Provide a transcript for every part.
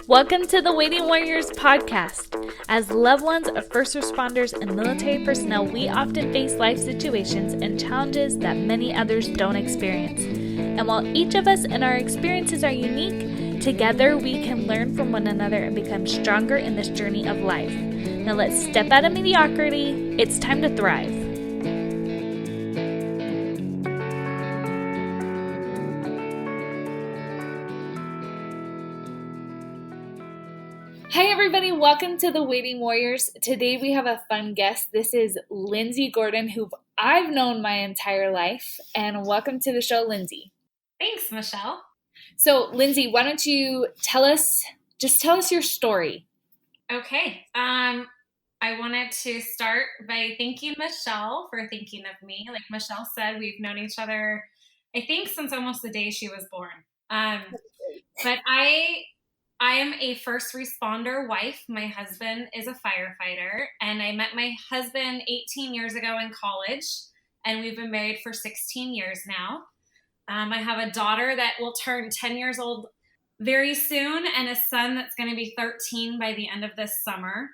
Welcome to the Waiting Warriors podcast. As loved ones of first responders and military personnel, we often face life situations and challenges that many others don't experience. And while each of us and our experiences are unique, together we can learn from one another and become stronger in this journey of life. Now let's step out of mediocrity. It's time to thrive. Hey everybody, welcome to the Waiting Warriors. Today we have a fun guest. This is Lindsey Gordon, who I've known my entire life. And welcome to the show, Lindsey. Thanks, Michelle. So, Lindsey, why don't you tell us your story? Okay. I wanted to start by thanking Michelle for thinking of me. Like Michelle said, we've known each other, I think, since almost the day she was born. But I am a first responder wife. My husband is a firefighter, and I met my husband 18 years ago in college, and we've been married for 16 years now. I have a daughter that will turn 10 years old very soon, and a son that's going to be 13 by the end of this summer.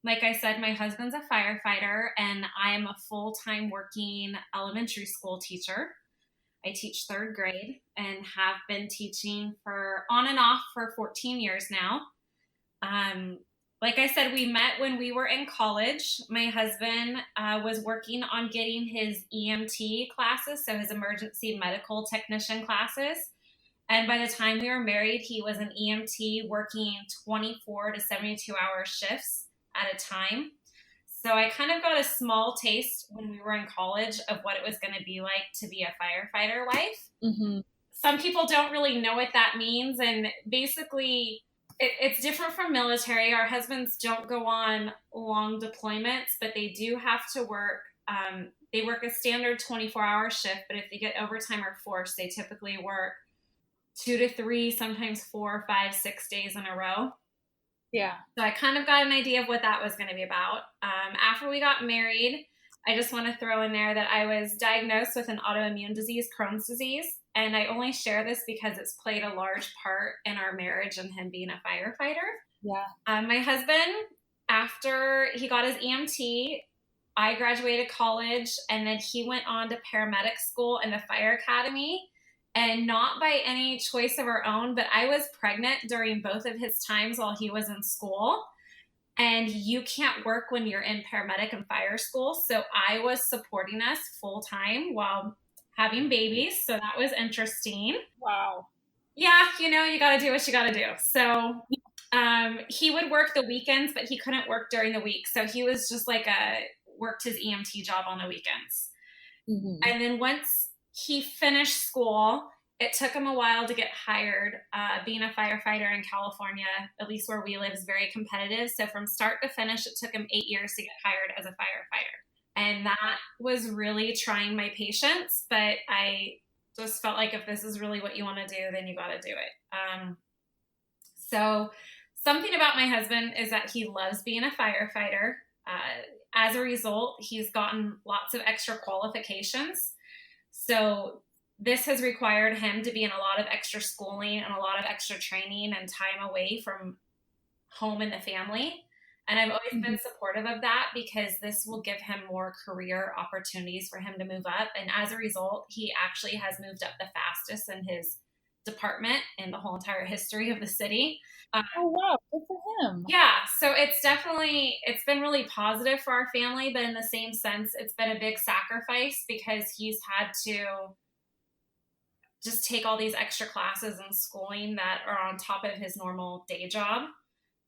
Like I said, my husband's a firefighter, and I am a full-time working elementary school teacher. I teach third grade and have been teaching for on and off for 14 years now. Like I said, we met when we were in college. My husband was working on getting his EMT classes, so his emergency medical technician classes. And by the time we were married, he was an EMT working 24 to 72-hour shifts at a time. So I kind of got a small taste when we were in college of what it was going to be like to be a firefighter wife. Mm-hmm. Some people don't really know what that means. And basically, it's different from military. Our husbands don't go on long deployments, but they do have to work. They work a standard 24-hour shift, but if they get overtime or force, they typically work 2 to 3, sometimes 4, 5, 6 days in a row. Yeah. So I kind of got an idea of what that was going to be about. After we got married, I just want to throw in there that I was diagnosed with an autoimmune disease, Crohn's disease. And I only share this because it's played a large part in our marriage and him being a firefighter. Yeah. My husband, after he got his EMT, I graduated college, and then he went on to paramedic school and the fire academy. And not by any choice of our own, but I was pregnant during both of his times while he was in school. And you can't work when you're in paramedic and fire school. So I was supporting us full time while having babies. So that was interesting. Wow. Yeah, you got to do what you got to do. So he would work the weekends, but he couldn't work during the week. So he was just worked his EMT job on the weekends. Mm-hmm. And then once he finished school, it took him a while to get hired. Being a firefighter in California, at least where we live, is very competitive. So from start to finish, it took him 8 years to get hired as a firefighter. And that was really trying my patience. But I just felt like if this is really what you want to do, then you got to do it. So something about my husband is that he loves being a firefighter. As a result, he's gotten lots of extra qualifications. So this has required him to be in a lot of extra schooling and a lot of extra training and time away from home and the family. And I've always been supportive of that because this will give him more career opportunities for him to move up. And as a result, he actually has moved up the fastest in his department in the whole entire history of the city. Oh, wow. Good for him. Yeah. So it's been really positive for our family, but in the same sense, it's been a big sacrifice because he's had to just take all these extra classes and schooling that are on top of his normal day job.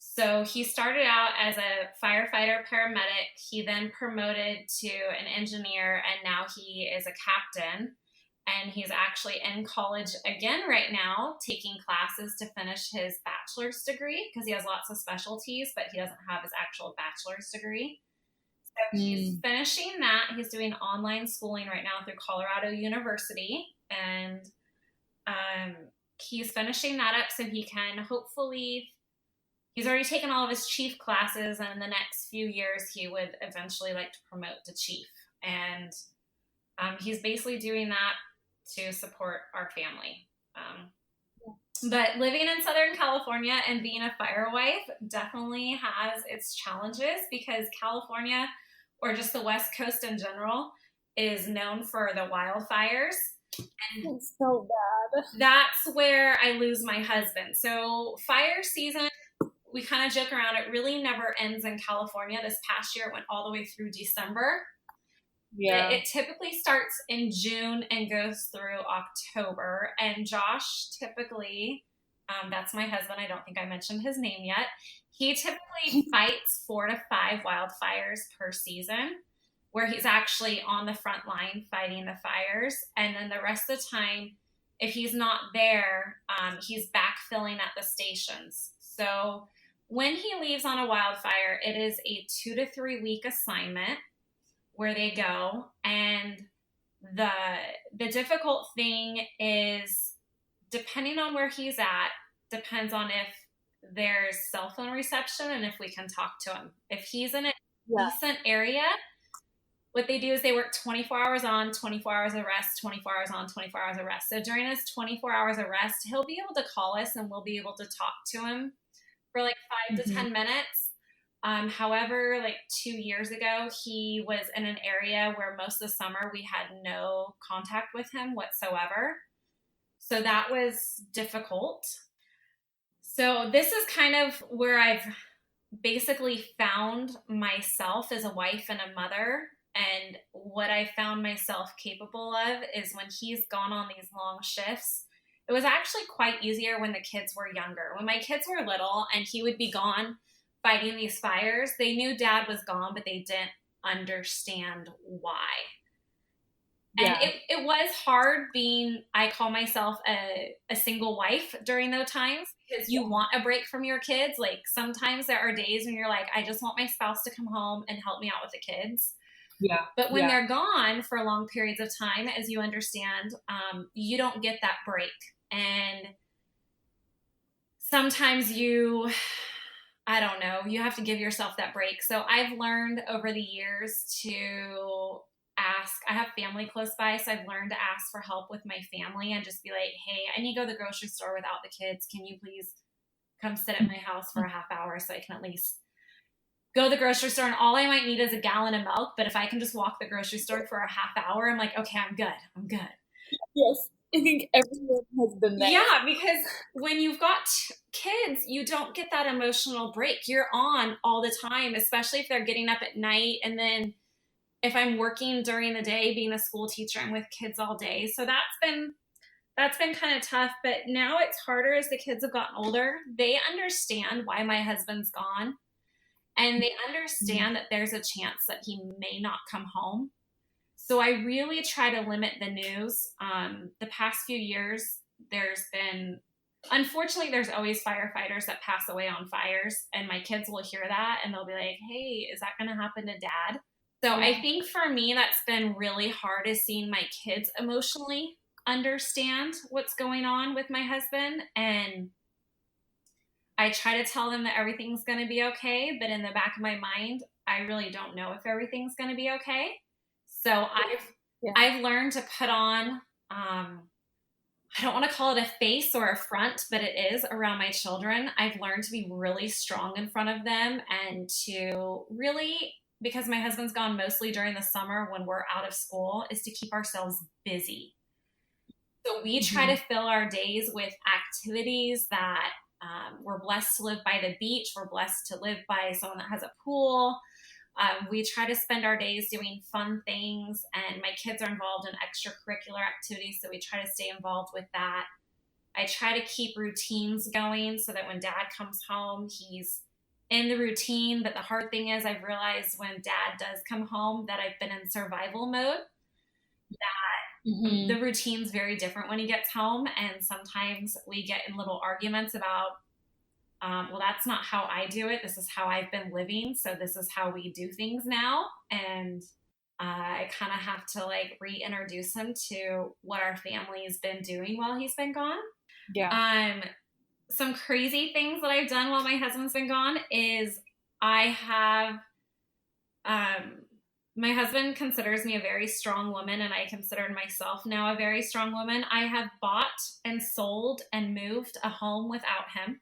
So he started out as a firefighter paramedic. He then promoted to an engineer, and now he is a captain. And he's actually in college again right now, taking classes to finish his bachelor's degree because he has lots of specialties, but he doesn't have his actual bachelor's degree. So he's finishing that. He's doing online schooling right now through Colorado University. And he's finishing that up so he can hopefully, he's already taken all of his chief classes, and in the next few years, he would eventually like to promote to chief. And he's basically doing that to support our family. But living in Southern California and being a fire wife definitely has its challenges because California, or just the West Coast in general, is known for the wildfires. And It's so bad. that's where I lose my husband. So fire season, we kind of joke around, it really never ends in California. This past year, it went all the way through December. Yeah. It typically starts in June and goes through October. And Josh typically, that's my husband. I don't think I mentioned his name yet. He typically fights 4 to 5 wildfires per season, where he's actually on the front line fighting the fires. And then the rest of the time, if he's not there, he's backfilling at the stations. So when he leaves on a wildfire, it is a 2 to 3 week assignment where they go. And the difficult thing is, depending on where he's at, depends on if there's cell phone reception and if we can talk to him. If he's in a decent area, what they do is they work 24 hours on, 24 hours of rest, 24 hours on, 24 hours of rest. So during his 24 hours of rest, he'll be able to call us and we'll be able to talk to him for like 5 to 10 minutes. However, like 2 years ago, he was in an area where most of the summer we had no contact with him whatsoever. So that was difficult. So this is kind of where I've basically found myself as a wife and a mother. And what I found myself capable of is when he's gone on these long shifts, it was actually quite easier when the kids were younger. When my kids were little and he would be gone fighting these fires, they knew dad was gone, but they didn't understand why. And it was hard being, I call myself a single wife during those times, because you want a break from your kids. Like sometimes there are days when you're like, I just want my spouse to come home and help me out with the kids. Yeah. But when they're gone for long periods of time, as you understand, you don't get that break. And sometimes I don't know, you have to give yourself that break. So I've learned over the years to ask. I have family close by, so I've learned to ask for help with my family and just be like, hey, I need to go to the grocery store without the kids. Can you please come sit at my house for a half hour so I can at least go to the grocery store? And all I might need is a gallon of milk, but if I can just walk the grocery store for a half hour, I'm like, okay, I'm good. Yes. I think everyone has been there. Yeah, because when you've got kids, you don't get that emotional break. You're on all the time, especially if they're getting up at night. And then if I'm working during the day, being a school teacher, I'm with kids all day. So that's been kind of tough. But now it's harder as the kids have gotten older. They understand why my husband's gone. And they understand that there's a chance that he may not come home. So I really try to limit the news. The past few years, unfortunately, there's always firefighters that pass away on fires. And my kids will hear that and they'll be like, hey, is that going to happen to dad? So I think for me, that's been really hard, is seeing my kids emotionally understand what's going on with my husband. And I try to tell them that everything's going to be okay. But in the back of my mind, I really don't know if everything's going to be okay. So I've learned to put on, I don't want to call it a face or a front, but it is around my children. I've learned to be really strong in front of them and to really, because my husband's gone mostly during the summer when we're out of school, is to keep ourselves busy. So we try to fill our days with activities that we're blessed to live by the beach. We're blessed to live by someone that has a pool. We try to spend our days doing fun things, and my kids are involved in extracurricular activities, so we try to stay involved with that. I try to keep routines going so that when dad comes home, he's in the routine. But the hard thing is, I've realized when dad does come home that I've been in survival mode, that the routine's very different when he gets home. And sometimes we get in little arguments about, well, that's not how I do it. This is how I've been living. So this is how we do things now. And I kind of have to like reintroduce him to what our family's been doing while he's been gone. Yeah. Some crazy things that I've done while my husband's been gone is I have My husband considers me a very strong woman, and I consider myself now a very strong woman. I have bought and sold and moved a home without him.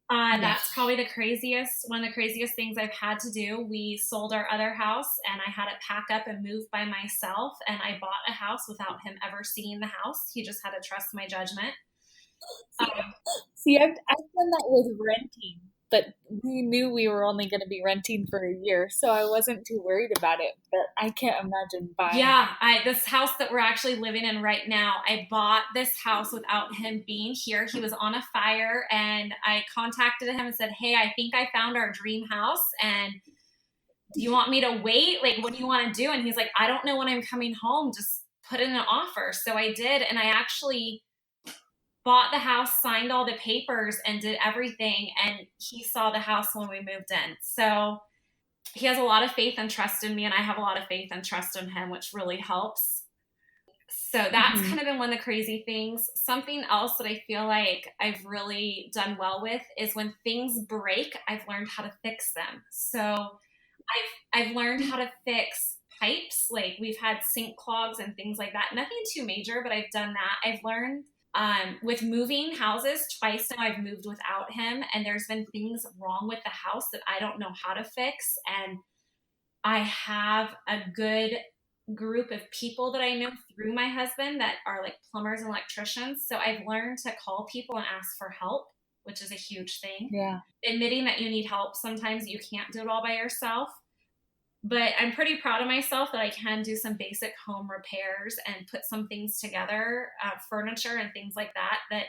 Yeah. That's probably one of the craziest things I've had to do. We sold our other house and I had to pack up and move by myself. And I bought a house without him ever seeing the house. He just had to trust my judgment. See, I've done that with renting, but we knew we were only going to be renting for a year, so I wasn't too worried about it. But I can't imagine buying. Yeah, this house that we're actually living in right now, I bought this house without him being here. He was on a fire, and I contacted him and said, "Hey, I think I found our dream house, and do you want me to wait? Like, what do you want to do?" And he's like, "I don't know when I'm coming home. Just put in an offer." So I did, and I actually bought the house, signed all the papers, and did everything. And he saw the house when we moved in. So he has a lot of faith and trust in me, and I have a lot of faith and trust in him, which really helps. So that's kind of been one of the crazy things. Something else that I feel like I've really done well with is when things break, I've learned how to fix them. So I've learned how to fix pipes. Like, we've had sink clogs and things like that. Nothing too major, but I've done that. I've learned with moving houses twice now, I've moved without him, and there's been things wrong with the house that I don't know how to fix. And I have a good group of people that I know through my husband that are like plumbers and electricians. So I've learned to call people and ask for help, which is a huge thing. Yeah. Admitting that you need help. Sometimes you can't do it all by yourself. But I'm pretty proud of myself that I can do some basic home repairs and put some things together, furniture and things like that, that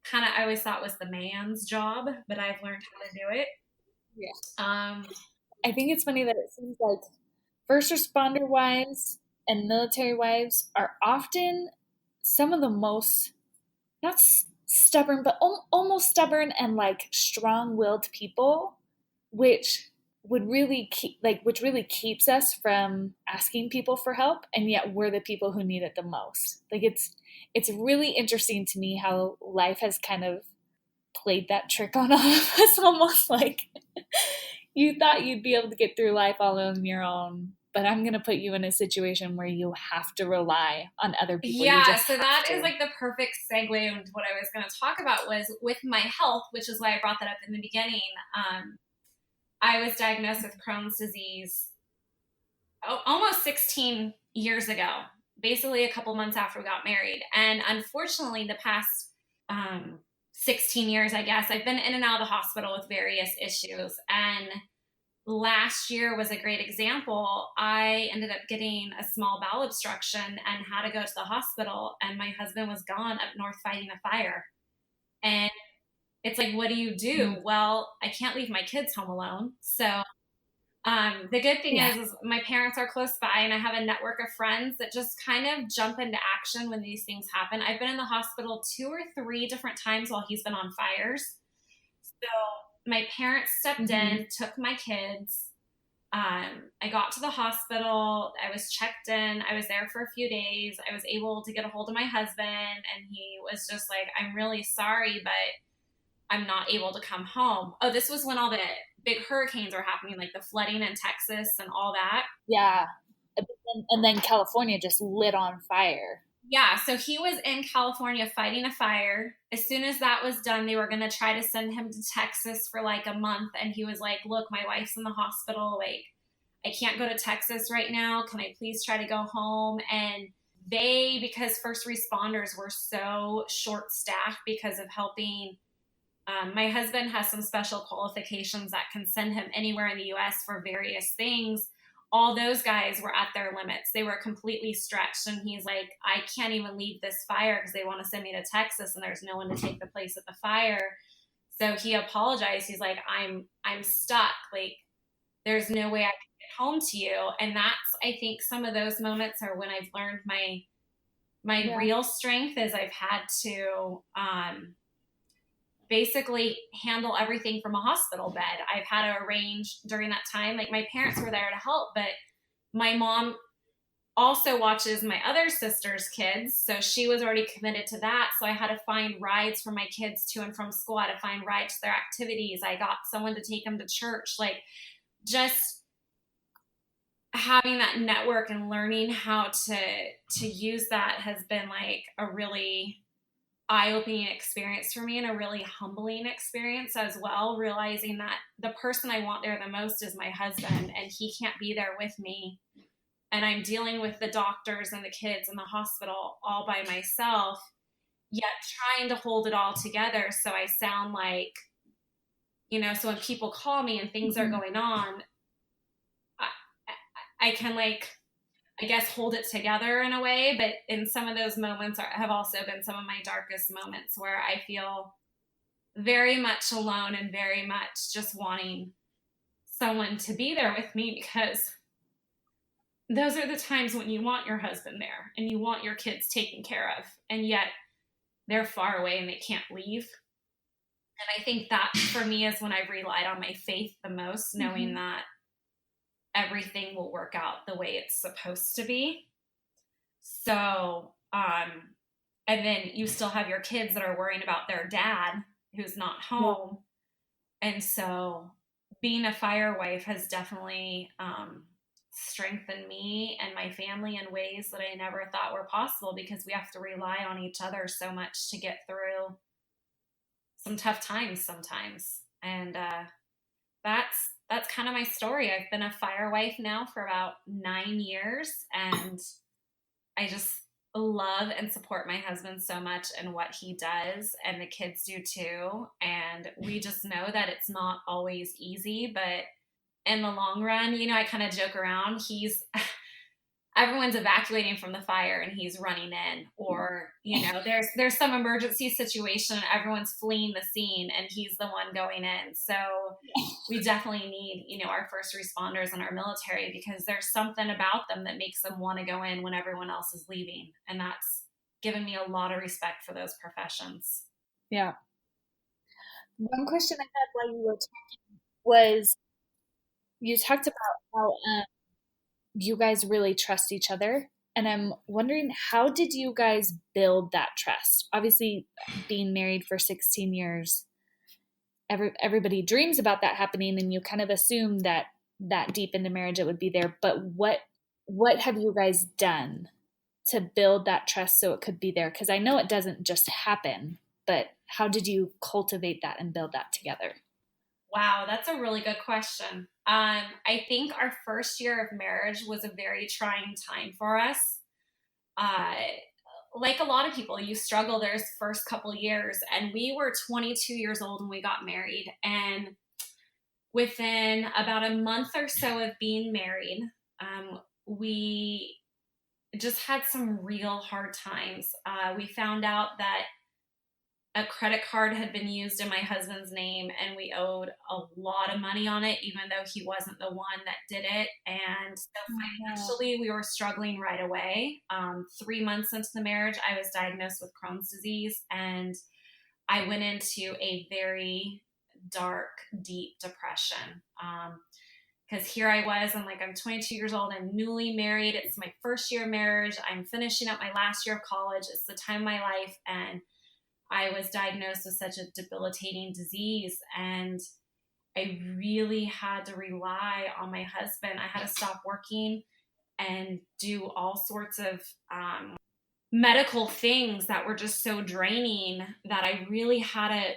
kind of I always thought was the man's job, but I've learned how to do it. Yeah. I think it's funny that it seems like first responder wives and military wives are often some of the most, not stubborn, but almost stubborn and like strong-willed people, which really keeps us from asking people for help, and yet we're the people who need it the most. Like, it's really interesting to me how life has kind of played that trick on all of us, almost like you thought you'd be able to get through life all on your own, but I'm going to put you in a situation where you have to rely on other people. Yeah, so that is like the perfect segue into what I was going to talk about was with my health, which is why I brought that up in the beginning. I was diagnosed with Crohn's disease almost 16 years ago, basically a couple months after we got married. And unfortunately, the past 16 years, I guess, I've been in and out of the hospital with various issues. And last year was a great example. I ended up getting a small bowel obstruction and had to go to the hospital. And my husband was gone up north fighting a fire. And it's like, what do you do? Well, I can't leave my kids home alone. So the good thing is my parents are close by, and I have a network of friends that just kind of jump into action when these things happen. I've been in the hospital 2 or 3 different times while he's been on fires. So my parents stepped in, took my kids. I got to the hospital. I was checked in. I was there for a few days. I was able to get a hold of my husband, and he was just like, "I'm really sorry, but I'm not able to come home." Oh, this was when all the big hurricanes were happening, like the flooding in Texas and all that. Yeah. And then California just lit on fire. Yeah, so he was in California fighting a fire. As soon as that was done, they were going to try to send him to Texas for like a month. And he was like, "Look, my wife's in the hospital. Like, I can't go to Texas right now. Can I please try to go home?" And because first responders were so short-staffed because of helping, my husband has some special qualifications that can send him anywhere in the U.S. for various things. All those guys were at their limits. They were completely stretched. And he's like, "I can't even leave this fire because they want to send me to Texas and there's no one to take the place at the fire." So he apologized. He's like, I'm stuck. Like, there's no way I can get home to you. And that's, I think some of those moments are when I've learned my real strength is I've had to, basically handle everything from a hospital bed. I've had to arrange during that time, like my parents were there to help, but my mom also watches my other sister's kids. So she was already committed to that. So I had to find rides for my kids to and from school. I had to find rides to their activities. I got someone to take them to church. Like, just having that network and learning how to use that has been like a really eye-opening experience for me and a really humbling experience as well, realizing that the person I want there the most is my husband, and he can't be there with me, and I'm dealing with the doctors and the kids in the hospital all by myself, yet trying to hold it all together so I sound like, so when people call me and things are going on, I can, like, I guess, hold it together in a way. But in some of those moments have also been some of my darkest moments where I feel very much alone and very much just wanting someone to be there with me, because those are the times when you want your husband there and you want your kids taken care of, and yet they're far away and they can't leave. And I think that for me is when I've relied on my faith the most, knowing that everything will work out the way it's supposed to be. So, and then you still have your kids that are worrying about their dad who's not home. And so being a fire wife has definitely strengthened me and my family in ways that I never thought were possible, because we have to rely on each other so much to get through some tough times sometimes. And that's kind of my story. I've been a fire wife now for about 9 years, and I just love and support my husband so much and what he does, and the kids do too. And we just know that it's not always easy, but in the long run, I kind of joke around. Everyone's evacuating from the fire and he's running in, or there's some emergency situation and everyone's fleeing the scene and he's the one going in. So we definitely need our first responders and our military, because there's something about them that makes them want to go in when everyone else is leaving, and that's given me a lot of respect for those professions. Yeah. One question I had while you were talking was, you talked about how you guys really trust each other. And I'm wondering, how did you guys build that trust? Obviously, being married for 16 years, everybody dreams about that happening, and you kind of assume that deep into marriage it would be there. But what have you guys done to build that trust so it could be there? Because I know it doesn't just happen, but how did you cultivate that and build that together? Wow, that's a really good question. I think our first year of marriage was a very trying time for us. Uh, like a lot of people, you struggle those first couple years, and we were 22 years old when we got married. And within about a month or so of being married, we just had some real hard times. We found out that a credit card had been used in my husband's name, and we owed a lot of money on it, even though he wasn't the one that did it. And so financially, we were struggling right away. 3 months into the marriage, I was diagnosed with Crohn's disease, and I went into a very dark, deep depression. Because here I was, I'm 22 years old, I'm newly married, it's my first year of marriage, I'm finishing up my last year of college, it's the time of my life, and I was diagnosed with such a debilitating disease, and I really had to rely on my husband. I had to stop working and do all sorts of medical things that were just so draining that I really had to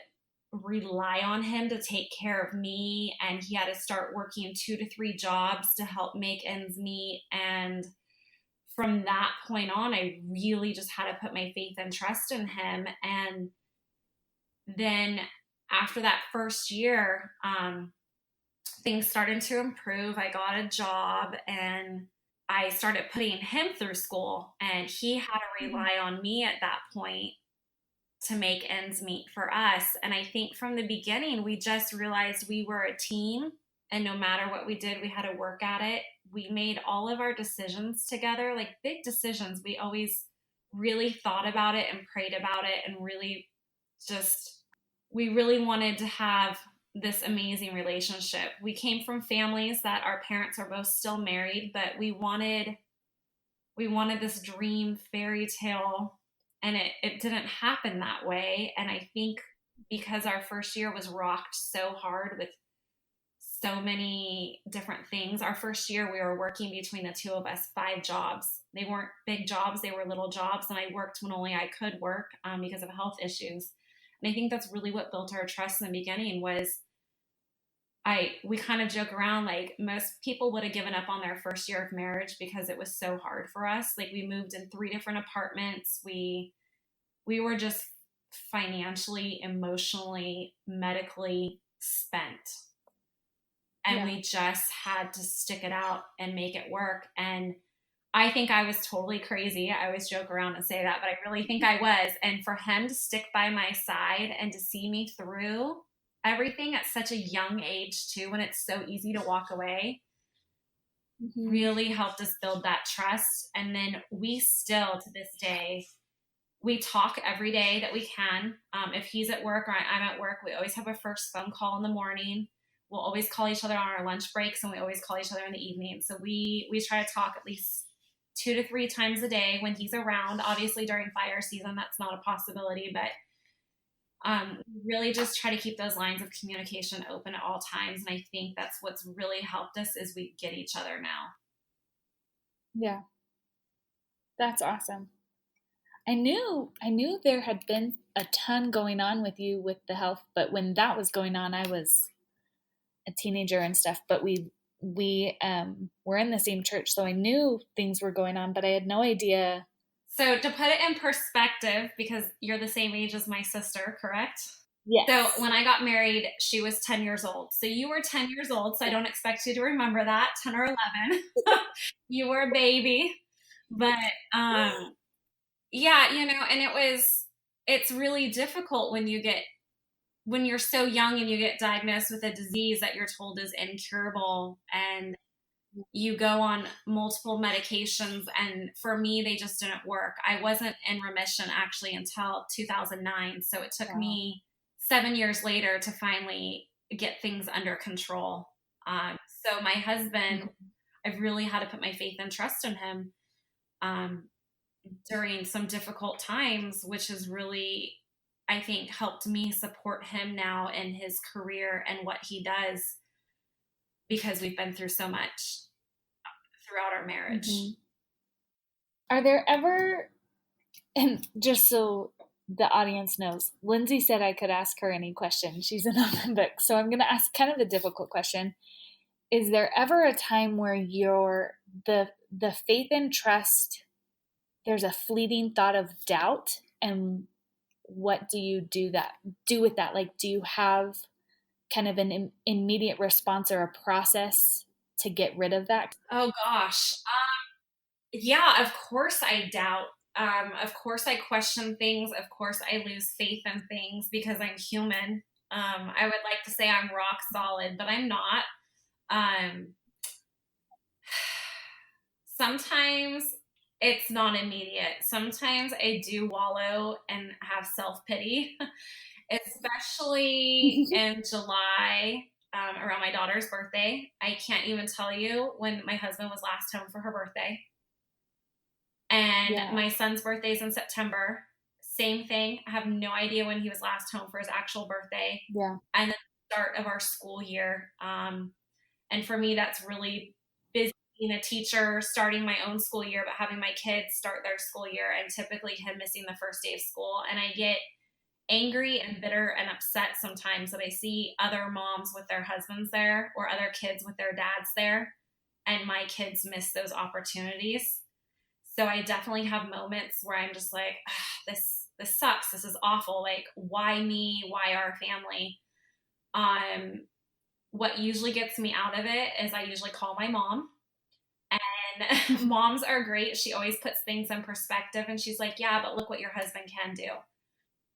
rely on him to take care of me. And he had to start working 2 to 3 jobs to help make ends meet. And from that point on, I really just had to put my faith and trust in him. And then after that first year, things started to improve. I got a job and I started putting him through school, and he had to rely on me at that point to make ends meet for us. And I think from the beginning, we just realized we were a team, and no matter what we did, we had to work at it. We made all of our decisions together, like big decisions. We always really thought about it and prayed about it, and we really wanted to have this amazing relationship. We came from families that our parents are both still married, but we wanted this dream fairy tale, and it didn't happen that way. And I think because our first year was rocked so hard with so many different things. Our first year, we were working between the two of us 5 jobs. They weren't big jobs, they were little jobs. And I worked when only I could work because of health issues. And I think that's really what built our trust in the beginning was we kind of joke around like most people would have given up on their first year of marriage because it was so hard for us. Like we moved in 3 different apartments. We were just financially, emotionally, medically spent. And we just had to stick it out and make it work. And I think I was totally crazy. I always joke around and say that, but I really think I was. And for him to stick by my side and to see me through everything at such a young age too, when it's so easy to walk away, really helped us build that trust. And then we still, to this day, we talk every day that we can. If he's at work or I'm at work, we always have a first phone call in the morning. We'll always call each other on our lunch breaks, and we always call each other in the evening. So we try to talk at least 2 to 3 times a day when he's around. Obviously during fire season, that's not a possibility, but really just try to keep those lines of communication open at all times. And I think that's what's really helped us is we get each other now. Yeah. That's awesome. I knew there had been a ton going on with you with the health, but when that was going on, I was a teenager and stuff, but we were in the same church, so I knew things were going on, but I had no idea. So to put it in perspective, because you're the same age as my sister, correct? Yes. So when I got married, she was 10 years old. So you were 10 years old, so I don't expect you to remember that, 10 or 11. You were a baby. But yeah, and it's really difficult when you're so young and you get diagnosed with a disease that you're told is incurable and you go on multiple medications. And for me, they just didn't work. I wasn't in remission actually until 2009. So it took me 7 years later to finally get things under control. So my husband, I've really had to put my faith and trust in him during some difficult times, which has really, I think, helped me support him now in his career and what he does because we've been through so much throughout our marriage. Are there ever, and just so the audience knows, Lindsey said I could ask her any question. She's an open book. So I'm going to ask kind of a difficult question. Is there ever a time where the faith and trust, there's a fleeting thought of doubt, and what do you do with that? Like, do you have kind of an immediate response or a process to get rid of that? Oh gosh. Yeah, of course I doubt. Of course I question things. Of course I lose faith in things because I'm human. I would like to say I'm rock solid, but I'm not. Sometimes it's not immediate. Sometimes I do wallow and have self-pity, especially in July, around my daughter's birthday. I can't even tell you when my husband was last home for her birthday. And my son's birthday's in September. Same thing. I have no idea when he was last home for his actual birthday. Yeah. And the start of our school year. And for me, that's really busy being a teacher, starting my own school year, but having my kids start their school year and typically him missing the first day of school. And I get angry and bitter and upset sometimes that I see other moms with their husbands there or other kids with their dads there, and my kids miss those opportunities. So I definitely have moments where I'm just like, this sucks. This is awful. Like, why me? Why our family? What usually gets me out of it is I usually call my mom, and moms are great. She always puts things in perspective, and she's like, yeah, but look what your husband can do.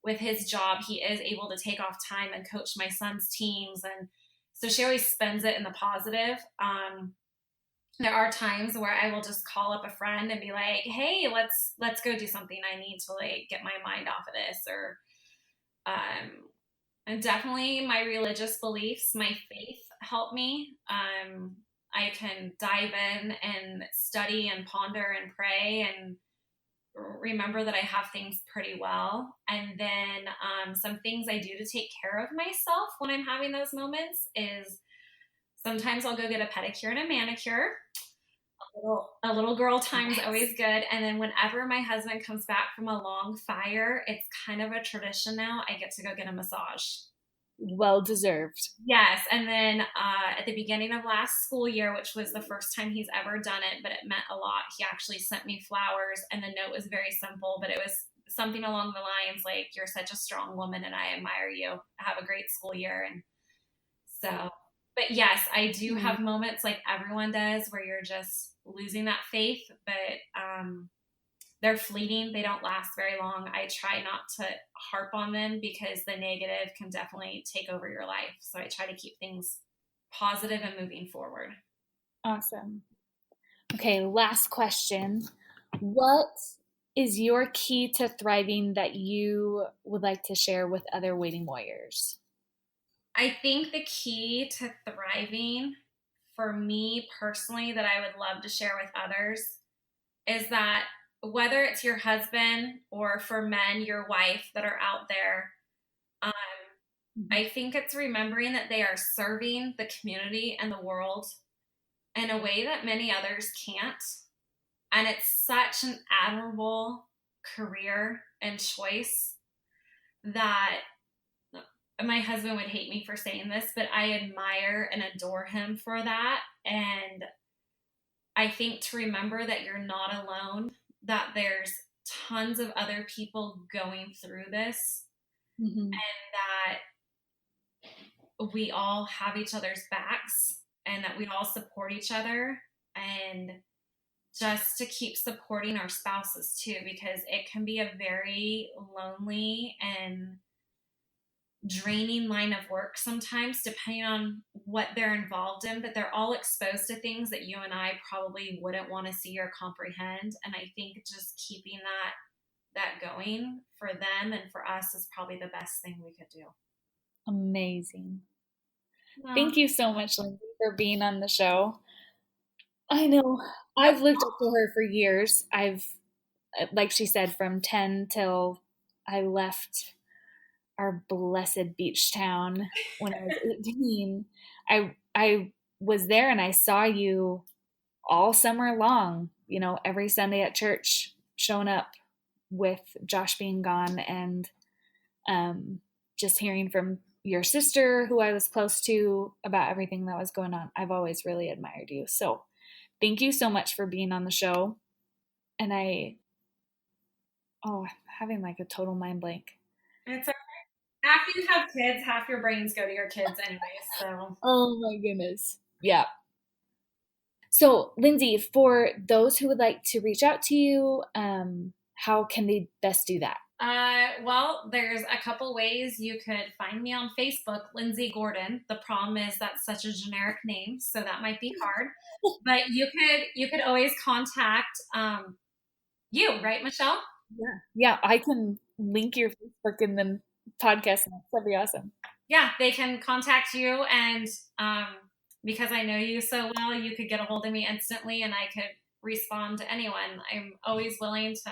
With his job, he is able to take off time and coach my son's teams. And so she always spins it in the positive. There are times where I will just call up a friend and be like, hey, let's go do something. I need to like get my mind off of this. Or and definitely my religious beliefs, my faith help me. I can dive in and study and ponder and pray and remember that I have things pretty well. And then some things I do to take care of myself when I'm having those moments is Sometimes I'll go get a pedicure and a manicure. A little girl time is always good. And then whenever my husband comes back from a long fire, it's kind of a tradition now. I get to go get a massage. Well deserved. Yes. And then at the beginning of last school year, which was the first time he's ever done it, but it meant a lot, he actually sent me flowers, and the note was very simple, but it was something along the lines like, "You're such a strong woman and I admire you. Have a great school year." And so, but yes, I do have moments like everyone does where you're just losing that faith, but they're fleeting. They don't last very long. I try not to harp on them because the negative can definitely take over your life. So I try to keep things positive and moving forward. Awesome. Okay, last question. What is your key to thriving that you would like to share with other waiting warriors? I think the key to thriving for me personally that I would love to share with others is that whether it's your husband or for men, your wife that are out there, I think it's remembering that they are serving the community and the world in a way that many others can't. And it's such an admirable career and choice that my husband would hate me for saying this, but I admire and adore him for that. And I think to remember that you're not alone, that there's tons of other people going through this, and that we all have each other's backs and that we all support each other, and just to keep supporting our spouses too, because it can be a very lonely and draining line of work sometimes, depending on what they're involved in, but they're all exposed to things that you and I probably wouldn't want to see or comprehend. And I think just keeping that going for them and for us is probably the best thing we could do. Amazing. Thank you so much, Lindsey, for being on the show. I know I've looked up to her for years. Like she said, from 10 till I left our blessed beach town when I was 18, I was there and I saw you all summer long, every Sunday at church, showing up with Josh being gone, and just hearing from your sister, who I was close to, about everything that was going on. I've always really admired you. So thank you so much for being on the show. And I'm having like a total mind blank. It's okay. After you have kids, half your brains go to your kids anyway, so. Oh my goodness. Yeah. So, Lindsey, for those who would like to reach out to you, how can they best do that? Well, there's a couple ways. You could find me on Facebook, Lindsey Gordon. The problem is that's such a generic name, so that might be hard. But you could always contact you, right, Michelle? Yeah, I can link your Facebook in the podcast. That'd be awesome. Yeah, they can contact you, and because I know you so well, you could get a hold of me instantly, and I could respond to anyone. I'm always willing to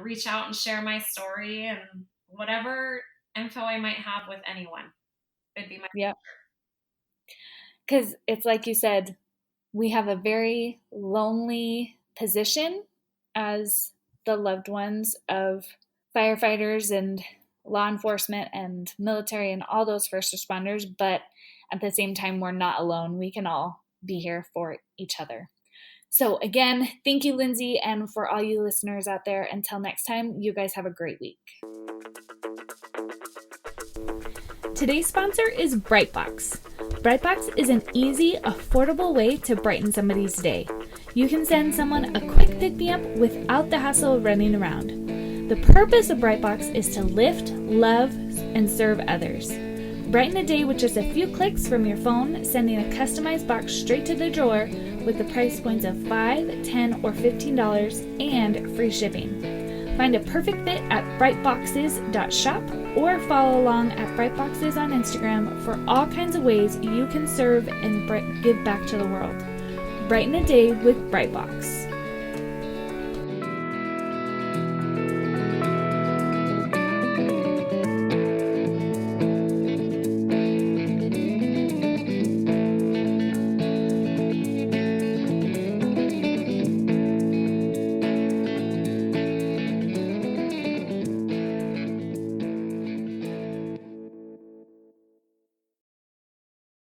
reach out and share my story and whatever info I might have with anyone. It'd be my pleasure. Because it's like you said, we have a very lonely position as the loved ones of firefighters and law enforcement and military and all those first responders, but at the same time, we're not alone. We can all be here for each other. So again, thank you, Lindsey, and for all you listeners out there, until next time, you guys have a great week. Today's sponsor is Brightbox. Brightbox is an easy, affordable way to brighten somebody's day. You can send someone a quick pick-me-up without the hassle of running around. The purpose of Brightbox is to lift, love, and serve others. Brighten a day with just a few clicks from your phone, sending a customized box straight to the drawer with the price points of $5, $10, or $15 and free shipping. Find a perfect fit at brightboxes.shop or follow along at Brightboxes on Instagram for all kinds of ways you can serve and give back to the world. Brighten a day with Brightbox.